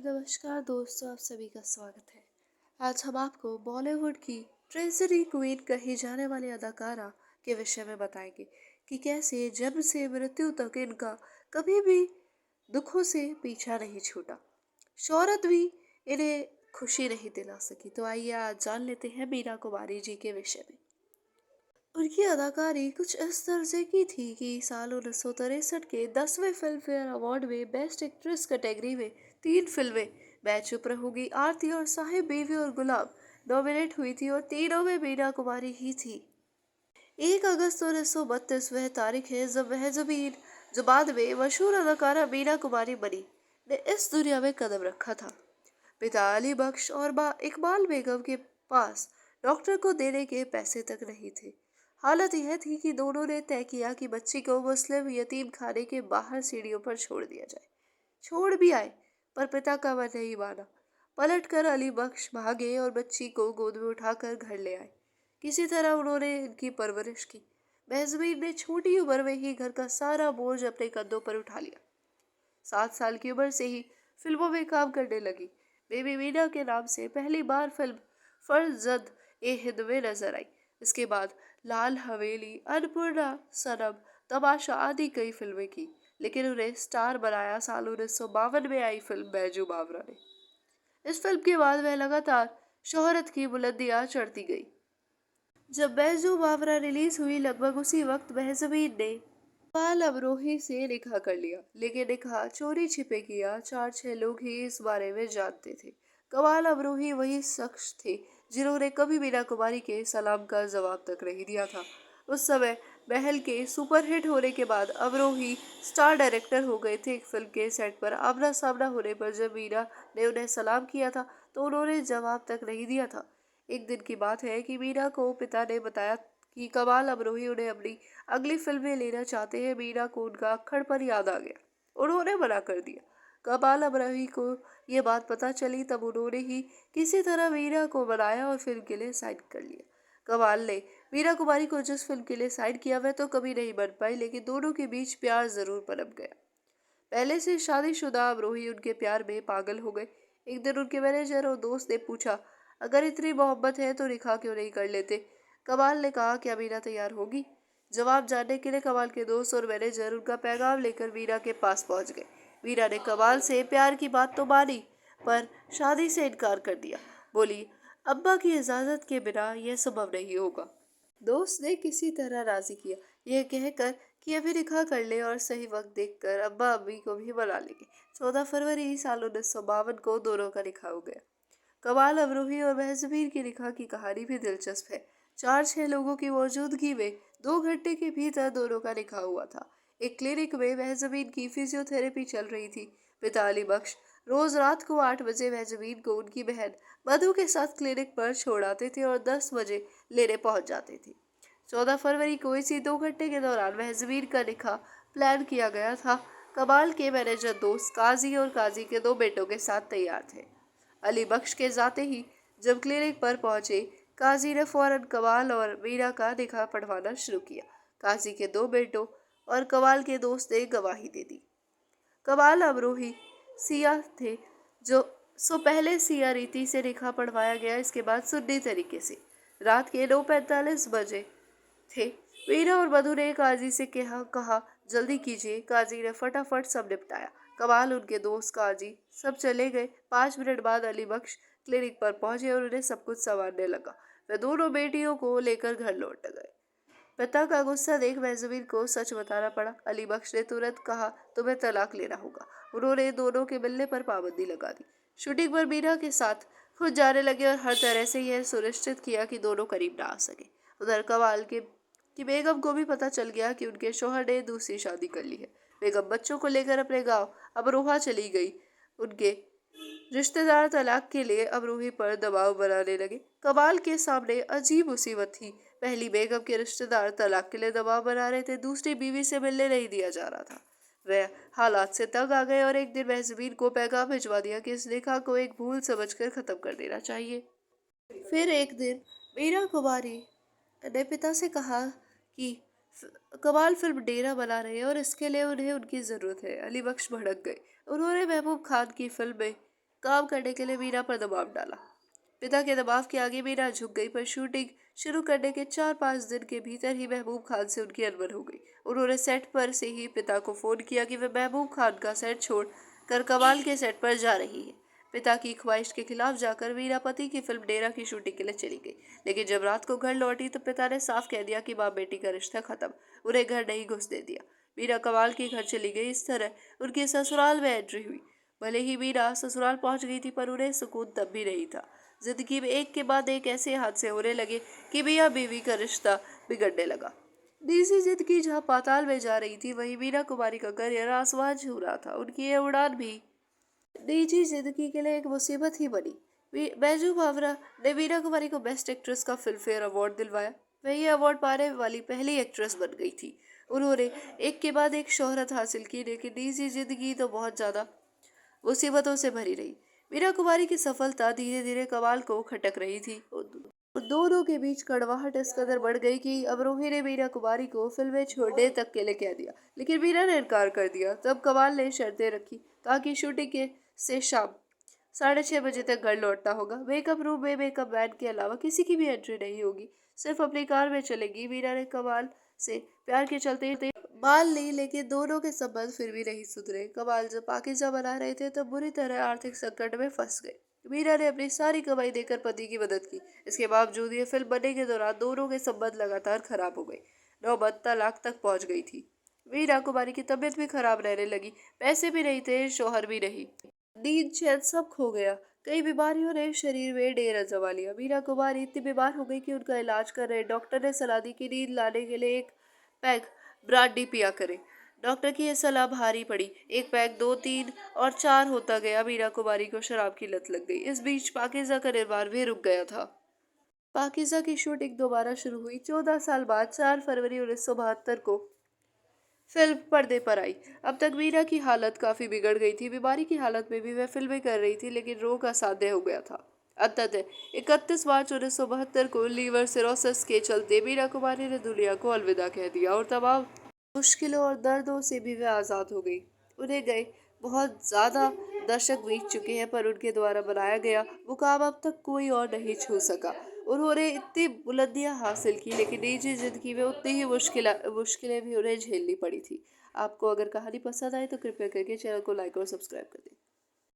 नमस्कार दोस्तों, आप सभी का स्वागत है। आज हम आपको बॉलीवुड की ट्रेजरी क्वीन कही जाने वाली अदाकारा के विषय में बताएंगे कि कैसे जन्म से मृत्यु तक इनका कभी भी दुखों से पीछा नहीं छूटा। शोहरत भी इन्हें खुशी नहीं दिला सकी। तो आइए आज जान लेते हैं मीरा कुमारी जी के विषय में। उनकी अदाकारी कुछ इस दर्जे की थी कि साल 1963 के 10वें फिल्म फेयर अवार्ड में बेस्ट एक्ट्रेस कैटेगरी में तीन फिल्में मैं चुप रहूंगी, आरती और साहिब बीवी और गुलाब नॉमिनेट हुई थी और तीनों में मीना कुमारी ही थी। 1 अगस्त 1932 वह तारीख है जब वह जमीन जो बाद में मशहूर अदाकारा मीना कुमारी बनी ने इस दुनिया में कदम रखा था। पिता अली बख्श और माँ इकबाल बेगम के पास डॉक्टर को देने के पैसे तक नहीं थे। हालत यह थी कि दोनों ने तय किया कि बच्ची को मुस्लिम यतीम खाने के बाहर सीढ़ियों पर छोड़ दिया जाए। छोड़ भी आए, पर पिता का मन नहीं माना। पलटकर अली बख्श भागे और बच्ची को गोद में उठाकर घर ले आए। किसी तरह उन्होंने इनकी परवरिश की। महजबीन ने छोटी उम्र में ही घर का सारा बोझ अपने कंधों पर उठा लिया। 7 साल की उम्र से ही फिल्मों में काम करने लगी। बेबी मीना के नाम से पहली बार फिल्म फर्जद ए हिंद में नजर आई। इसके बाद लाल हवेली, अन्नपूर्णा, सनम, तमाशा आदि कई फिल्में की, लेकिन उन्हें स्टार बनाया साल 1952 में आई फिल्म बैजू बावरा ने। इस फिल्म के बाद वह लगातार शोहरत की बुलंदियां चढ़ती गई। जब बैजू बावरा रिलीज हुई लगभग उसी वक्त महजबीन ने कमाल अमरोही से निकाह कर लिया, लेकिन निकाह चोरी छिपे किया। 4-6 लोग ही इस बारे में जानते थे। कमाल अमरोही वही शख्स थे जिन्होंने कभी मीना कुमारी के सलाम का जवाब तक नहीं दिया था। उस समय महल के सुपरहिट होने के बाद अमरोही स्टार डायरेक्टर हो गए थे। एक फिल्म के सेट पर आमना सामना होने पर जब मीना ने उन्हें सलाम किया था तो उन्होंने जवाब तक नहीं दिया था। एक दिन की बात है कि मीना को पिता ने बताया कि कमाल अमरोही उन्हें अपनी अगली फिल्म में लेना चाहते हैं। मीना को उनका अक्खड़ पर याद आ गया। उन्होंने मना कर दिया। कमाल अमरोही को ये बात पता चली तब उन्होंने ही किसी तरह मीना को बनाया और फिल्म के लिए साइन कर लिया। कमाल ने मीना कुमारी को जिस फिल्म के लिए साइन किया वह तो कभी नहीं बन पाई, लेकिन दोनों के बीच प्यार जरूर पनप गया। पहले से शादीशुदा अमरोही उनके प्यार में पागल हो गए। एक दिन उनके मैनेजर और दोस्त ने पूछा, अगर इतनी मोहब्बत है तो निकाह क्यों नहीं कर लेते। कमाल ने कहा, क्या मीना तैयार होगी। जवाब जानने के लिए कमाल के दोस्त और मैनेजर उनका पैगाम लेकर मीना के पास पहुंच गए। मीना ने कमाल से प्यार की बात तो मानी, पर शादी से इनकार कर दिया। बोली, अब्बा की इजाजत के बिना यह संभव नहीं होगा। दोस्त ने किसी तरह राजी किया, यह कहकर कि अभी निकाह कर ले और सही वक्त देखकर अब्बा अम्मी को भी बुला लेंगे। 14 फरवरी साल 1952 को दोनों का निकाह हो गया। कमाल अमरोही और महजबीन की निकाह की कहानी भी दिलचस्प है। 4-6 लोगों की मौजूदगी में 2 घंटे के भीतर दोनों का निकाह हुआ था। एक क्लिनिक में महजबीन की फिजियोथेरेपी चल रही थी। पिता अली बख्श रोज रात को 8 बजे महजबीन को उनकी बहन मधु के साथ क्लिनिक पर छोड़ आते थे और 10 बजे लेने पहुंच जाते थे। 14 फरवरी को इसी 2 घंटे के दौरान महजबीन का निकाह प्लान किया गया था। कमाल के मैनेजर दोस्त काजी और काजी के 2 बेटों के साथ तैयार थे। अली बख्श के जाते ही जब क्लिनिक पर पहुंचे, काजी ने फौरन कमाल और मीरा का निकाह पढ़वाना शुरू किया। काजी के 2 बेटों और कमाल के दोस्त ने गवाही दे दी। कमाल अमरोही सिया थे, जो पहले सिया रीति से निकाह पढ़वाया गया, इसके बाद सुन्नी तरीके से। रात के 9:45 बजे थे। मीरा और मधु ने काजी से कहा, जल्दी कीजिए। काजी ने फटाफट सब निपटाया। कमाल, उनके दोस्त, काजी सब चले गए। 5 मिनट बाद अली बख्श क्लिनिक पर पहुंचे और उन्हें सब कुछ संवारने लगा। वे दोनों बेटियों को लेकर घर लौट गए। पिता का गुस्सा देख महजबीन को सच बताना पड़ा। अली बख्श ने तुरंत कहा, तुम्हें तलाक लेना होगा। उन्होंने दोनों के मिलने पर पाबंदी लगा दी। शूटिंग पर मीरा के साथ खुद जाने लगे और हर तरह से यह सुनिश्चित किया कि दोनों करीब ना आ सके। उधर कमाल के कि बेगम को भी पता चल गया कि उनके शौहर ने दूसरी शादी कर ली है। बेगम बच्चों को लेकर अपने गांव अमरोहा चली गई। उनके रिश्तेदार तलाक के लिए अमरोही पर दबाव बनाने लगे। कमाल के सामने अजीब मुसीबत थी। पहली बेगम के रिश्तेदार तलाक के लिए दबाव बना रहे थे, दूसरी बीवी से मिलने नहीं दिया जा रहा था। वह हालात से तंग आ गए और एक दिन महजबीन को पैगाम भिजवा दिया कि इस निकाह को एक भूल समझकर खत्म कर देना चाहिए। फिर एक दिन मीरा कुमारी ने पिता से कहा कि कमाल फिल्म डेरा बना रहे हैं और इसके लिए उन्हें उनकी ज़रूरत है। अली बख्श भड़क गए। उन्होंने महबूब खान की फिल्म में काम करने के लिए मीरा पर दबाव डाला। पिता के दबाव के आगे मीरा झुक गई, पर शूटिंग शुरू करने के 4-5 दिन के भीतर ही महबूब खान से उनकी अनबन हो गई। उन्होंने सेट पर से ही पिता को फोन किया कि वे महबूब खान का सेट छोड़ कर कमाल के सेट पर जा रही है। पिता की ख्वाहिश के खिलाफ जाकर मीरा पति की फिल्म डेरा की शूटिंग के लिए चली गई, लेकिन जब रात को घर लौटी तो पिता ने साफ कह दिया कि माँ बेटी का रिश्ता खत्म, उन्हें घर नहीं घुसने दिया। मीरा कमाल के घर चली गई। इस तरह उनके ससुराल में एंट्री हुई। भले ही मीरा ससुराल पहुंच गई थी, पर उन्हें सुकून तब भी नहीं था। जिंदगी में एक के बाद एक ऐसे हादसे होने लगे कि मियाँ बीवी का रिश्ता बिगड़ने लगा। निजी जिंदगी जहाँ पाताल में जा रही थी, वहीं मीरा कुमारी का करियर आसमान छू रहा था। उनकी ये उड़ान भी निजी जिंदगी के लिए एक मुसीबत ही बनी। बैजू बावरा ने मीरा कुमारी को बेस्ट एक्ट्रेस का फिल्म फेयर अवार्ड दिलवाया। वह ये अवार्ड पाने वाली पहली एक्ट्रेस बन गई थी। उन्होंने एक के बाद एक शोहरत हासिल की, लेकिन निजी जिंदगी तो बहुत ज्यादा मुसीबतों से भरी रही। मीरा कुमारी की सफलता धीरे धीरे कमाल को खटक रही थी। दोनों के बीच कड़वाहट इस कदर बढ़ गई कि अब रोही ने मीरा कुमारी को फिल्में छोड़ने तक के लिए कह दिया, लेकिन मीरा ने इनकार कर दिया। तब कमाल ने शर्तें रखी, कहा कि शूटिंग के से शाम 6:30 बजे तक घर लौटना होगा। मेकअप रूम में मेकअप मैन के अलावा किसी की भी एंट्री नहीं होगी, सिर्फ अपनी कार में चलेगी। मीरा ने कमाल से प्यार के चलते मान ली, लेकिन दोनों के संबंध फिर भी नहीं सुधरे। कमाल जब पाकिजा बना रहे थे तब बुरी तरह आर्थिक संकट में फंस गए। मीरा ने अपनी सारी कमाई देकर पति की मदद की। इसके बावजूद ये फिल्म बनने के दौरान दोनों के संबंध लगातार खराब हो गए। नौबत तलाक तक पहुंच गई थी। मीरा कुमारी की तबीयत भी खराब रहने लगी। पैसे भी नहीं थे, शोहर भी नहीं, नींद चैन सब खो गया। कई बीमारियों ने शरीर में डेरा जमा लिया। मीरा कुमारी इतनी बीमार हो गई कि उनका इलाज कर रहे डॉक्टर ने सलाह दी कि नींद लाने के लिए एक पैग ब्रांडी पिया करें। डॉक्टर की यह सलाह भारी पड़ी। एक पैक 2, 3 और 4 होता गया। मीरा कुमारी को शराब की लत लग गई। इस बीच पाकिजा का निर्माण भी रुक गया था। पाकिजा की शूटिंग दोबारा शुरू हुई 14 साल बाद 4 फरवरी 1972 को फिल्म पर्दे पर आई। अब तक मीरा की हालत काफी बिगड़ गई थी। बीमारी की हालत में भी वह फिल्में कर रही थी, लेकिन रोग असाध्य हो गया था। अंततः 31 मार्च 1972 को लीवर सिरोसिस के चलते मीरा कुमारी ने दुनिया को अलविदा कह दिया और तमाम मुश्किलों और दर्दों से भी वह आज़ाद हो गई। उन्हें गए बहुत ज़्यादा दशक बीत चुके हैं, पर उनके द्वारा बनाया गया मुकाम अब तक कोई और नहीं छू सका। उन्होंने इतनी बुलंदियां हासिल की, लेकिन निजी जिंदगी में उतनी ही मुश्किलें भी उन्हें झेलनी पड़ी थी। आपको अगर कहानी पसंद आए तो कृपया करके चैनल को लाइक और सब्सक्राइब कर दें।